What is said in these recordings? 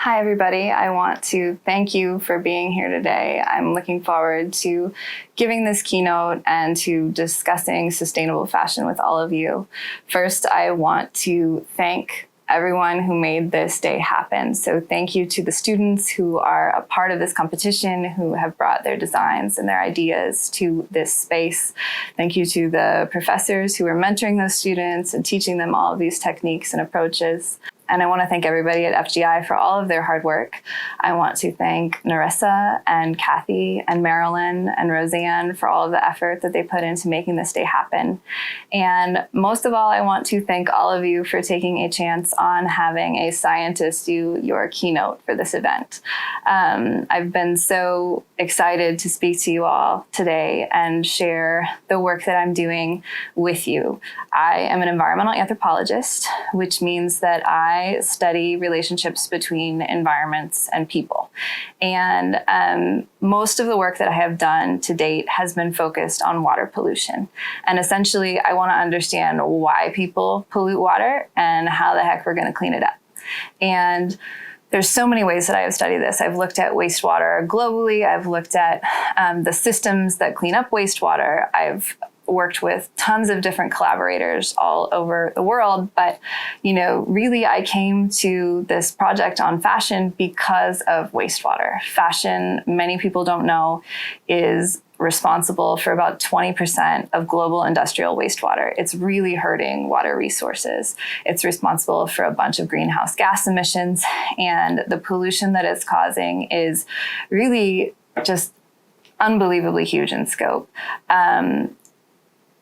Hi, everybody. I want to thank you for being here today. I'm looking forward to giving this keynote and to discussing sustainable fashion with all of you. First, I want to thank everyone who made this day happen. So thank you to the students who are a part of this competition, who have brought their designs and their ideas to this space. Thank you to the professors who are mentoring those students and teaching them all of these techniques and approaches. And I want to thank everybody at FGI for all of their hard work. I want to thank Narissa and Kathy and Marilyn and Roseanne for all of the effort that they put into making this day happen. And most of all, I want to thank all of you for taking a chance on having a scientist do your keynote for this event. I've been so excited to speak to you all today and share the work that I'm doing with you. I am an environmental anthropologist, which means that I study relationships between environments and people. And most of the work that I have done to date has been focused on water pollution. And essentially, I want to understand why people pollute water and how the heck we're going to clean it up. And there's so many ways that I have studied this. I've looked at wastewater globally. I've looked at the systems that clean up wastewater. I've worked with tons of different collaborators all over the world. But, really I came to this project on fashion because of wastewater. Fashion, many people don't know, is responsible for about 20% of global industrial wastewater. It's really hurting water resources. It's responsible for a bunch of greenhouse gas emissions, and the pollution that it's causing is really just unbelievably huge in scope.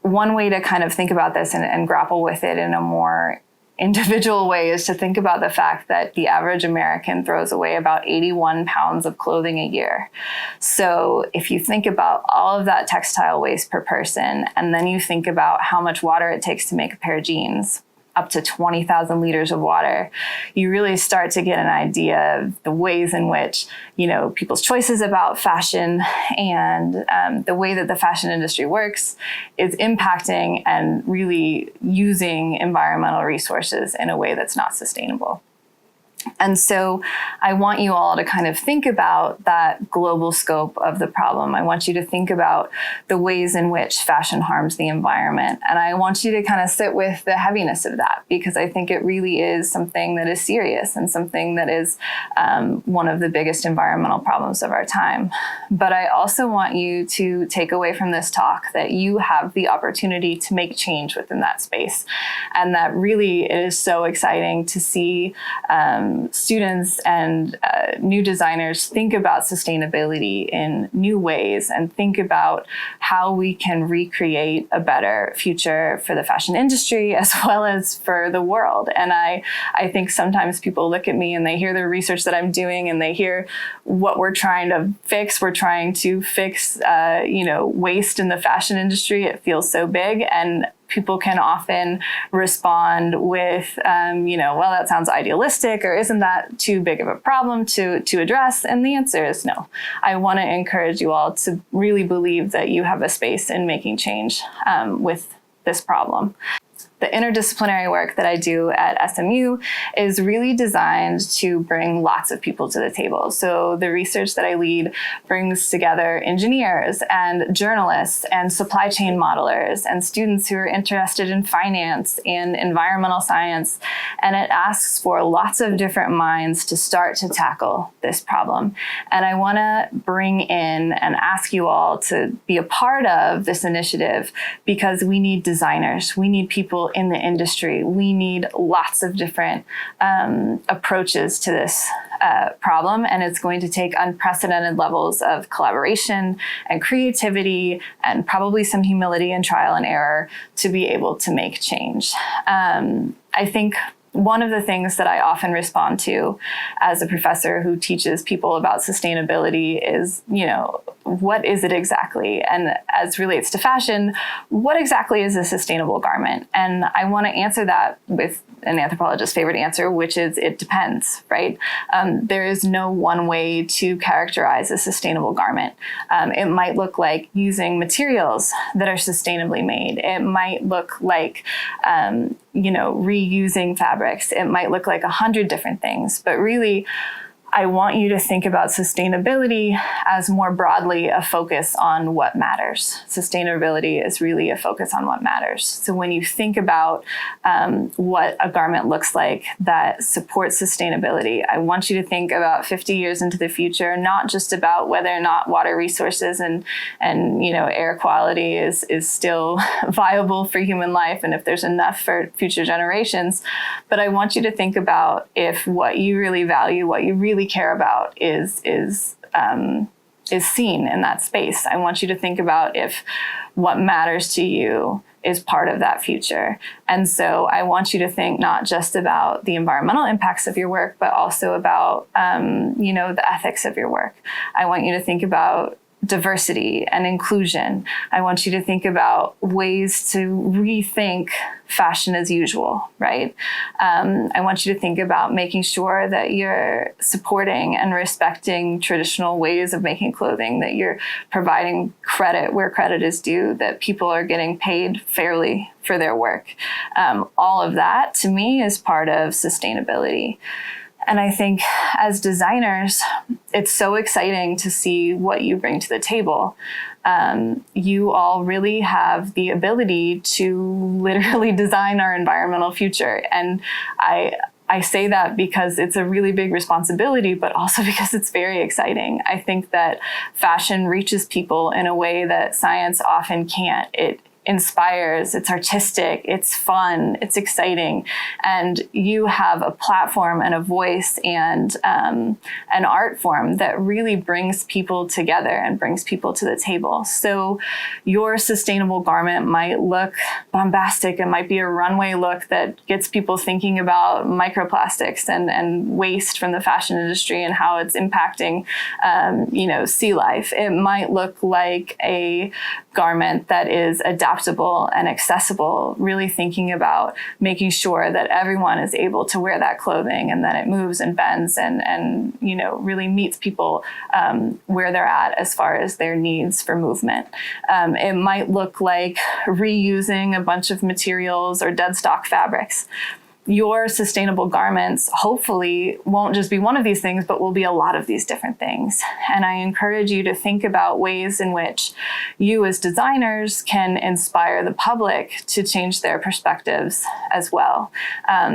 One way to kind of think about this and grapple with it in a more individual way is to think about the fact that the average American throws away about 81 pounds of clothing a year. So if you think about all of that textile waste per person, and then you think about how much water it takes to make a pair of jeans, up to 20,000 liters of water, you really start to get an idea of the ways in which, people's choices about fashion and the way that the fashion industry works is impacting and really using environmental resources in a way that's not sustainable. And so I want you all to kind of think about that global scope of the problem. I want you to think about the ways in which fashion harms the environment. And I want you to kind of sit with the heaviness of that, because I think it really is something that is serious and something that is one of the biggest environmental problems of our time. But I also want you to take away from this talk that you have the opportunity to make change within that space. And that really it is so exciting to see students and new designers think about sustainability in new ways and think about how we can recreate a better future for the fashion industry as well as for the world. And I think sometimes people look at me and they hear the research that I'm doing and they hear what we're trying to fix. We're trying to fix, waste in the fashion industry. It feels so big, and people can often respond with, well, that sounds idealistic, or isn't that too big of a problem to address? And the answer is no. I want to encourage you all to really believe that you have a space in making change with this problem. The interdisciplinary work that I do at SMU is really designed to bring lots of people to the table. So the research that I lead brings together engineers and journalists and supply chain modelers and students who are interested in finance and environmental science. And it asks for lots of different minds to start to tackle this problem. And I want to bring in and ask you all to be a part of this initiative, because we need designers. We need people in the industry. We need lots of different approaches to this problem, and it's going to take unprecedented levels of collaboration and creativity and probably some humility and trial and error to be able to make change. I think one of the things that I often respond to as a professor who teaches people about sustainability is, what is it exactly? And as relates to fashion, what exactly is a sustainable garment? And I want to answer that with an anthropologist's favorite answer, which is it depends, right? There is no one way to characterize a sustainable garment. It might look like using materials that are sustainably made. It might look like, reusing fabrics. It might look like 100 different things, but really I want you to think about sustainability as more broadly a focus on what matters. Sustainability is really a focus on what matters. So when you think about what a garment looks like that supports sustainability, I want you to think about 50 years into the future, not just about whether or not water resources and air quality is still viable for human life and if there's enough for future generations, but I want you to think about if what you really value, what you really care about is seen in that space. I want you to think about if what matters to you is part of that future. And so I want you to think not just about the environmental impacts of your work, but also about, the ethics of your work. I want you to think about diversity and inclusion. I want you to think about ways to rethink fashion as usual, right? I want you to think about making sure that you're supporting and respecting traditional ways of making clothing, that you're providing credit where credit is due, that people are getting paid fairly for their work. All of that, to me, is part of sustainability. And I think as designers, it's so exciting to see what you bring to the table. You all really have the ability to literally design our environmental future. And I say that because it's a really big responsibility, but also because it's very exciting. I think that fashion reaches people in a way that science often can't. It inspires, it's artistic, it's fun, it's exciting, and you have a platform and a voice and an art form that really brings people together and brings people to the table. So your sustainable garment might look bombastic. It might be a runway look that gets people thinking about microplastics and waste from the fashion industry and how it's impacting sea life. It might look like a garment that is adaptable and accessible, really thinking about making sure that everyone is able to wear that clothing and that it moves and bends and really meets people where they're at as far as their needs for movement. It might look like reusing a bunch of materials or dead stock fabrics. Your sustainable garments hopefully won't just be one of these things, but will be a lot of these different things. And I encourage you to think about ways in which you as designers can inspire the public to change their perspectives as well.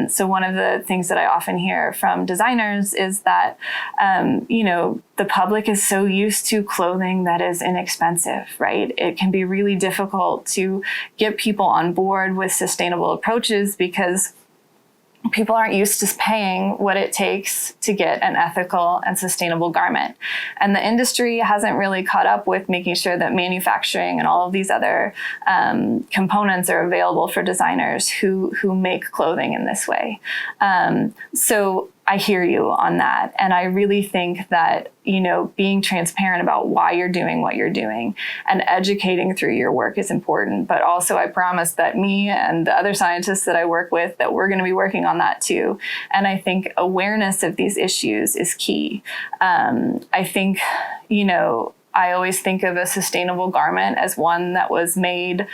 So one of the things that I often hear from designers is that, the public is so used to clothing that is inexpensive, right? It can be really difficult to get people on board with sustainable approaches because people aren't used to paying what it takes to get an ethical and sustainable garment. And the industry hasn't really caught up with making sure that manufacturing and all of these other components are available for designers who make clothing in this way. So I hear you on that. And I really think that, being transparent about why you're doing what you're doing and educating through your work is important. But also I promise that me and the other scientists that I work with, that we're going to be working on that too. And I think awareness of these issues is key. I think, I always think of a sustainable garment as one that was made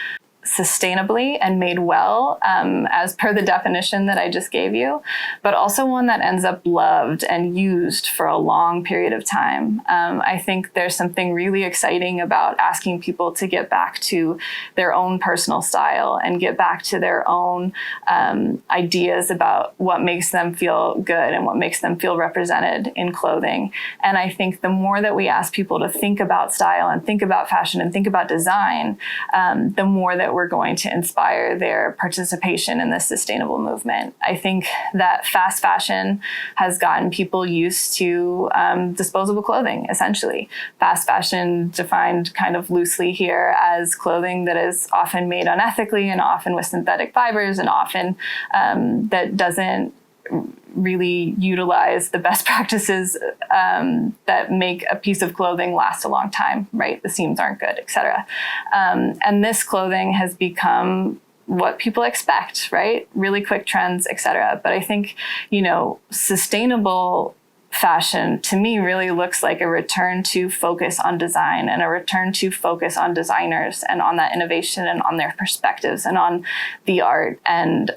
sustainably and made well, as per the definition that I just gave you, but also one that ends up loved and used for a long period of time. I think there's something really exciting about asking people to get back to their own personal style and get back to their own ideas about what makes them feel good and what makes them feel represented in clothing. And I think the more that we ask people to think about style and think about fashion and think about design, the more that we're going to inspire their participation in this sustainable movement. I think that fast fashion has gotten people used to disposable clothing, essentially. Fast fashion defined kind of loosely here as clothing that is often made unethically and often with synthetic fibers and often that doesn't really utilize the best practices that make a piece of clothing last a long time, right? The seams aren't good, et cetera. And this clothing has become what people expect, right? Really quick trends, et cetera. But I think, sustainable fashion to me really looks like a return to focus on design and a return to focus on designers and on that innovation and on their perspectives and on the art and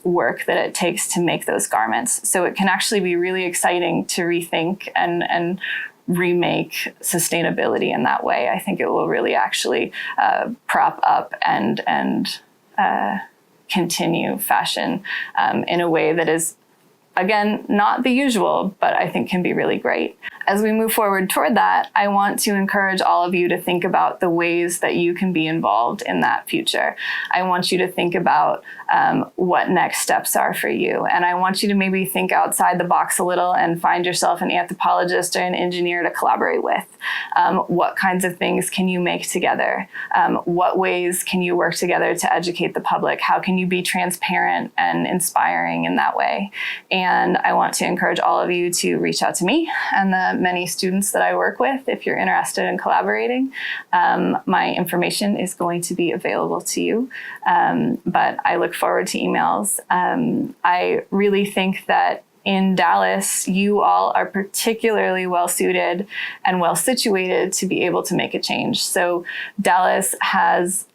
work that it takes to make those garments. So it can actually be really exciting to rethink and remake sustainability in that way. I think it will really actually prop up and continue fashion in a way that is, again, not the usual, but I think can be really great. As we move forward toward that, I want to encourage all of you to think about the ways that you can be involved in that future. I want you to think about what next steps are for you. And I want you to maybe think outside the box a little and find yourself an anthropologist or an engineer to collaborate with. What kinds of things can you make together? What ways can you work together to educate the public? How can you be transparent and inspiring in that way? And I want to encourage all of you to reach out to me and the many students that I work with if you're interested in collaborating. My information is going to be available to you, but I look forward to emails. I really think that in Dallas, you all are particularly well suited and well situated to be able to make a change. So Dallas has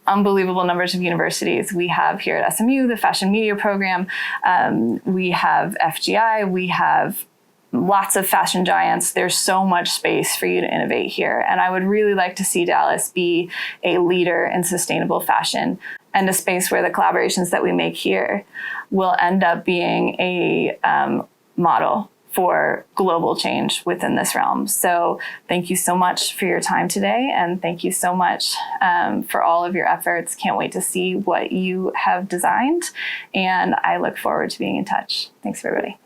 unbelievable numbers of universities. We have here at SMU, the Fashion Media Program. We have FGI. We have lots of fashion giants. There's so much space for you to innovate here. And I would really like to see Dallas be a leader in sustainable fashion and a space where the collaborations that we make here will end up being a model for global change within this realm. So thank you so much for your time today. And thank you so much for all of your efforts. Can't wait to see what you have designed. And I look forward to being in touch. Thanks, everybody.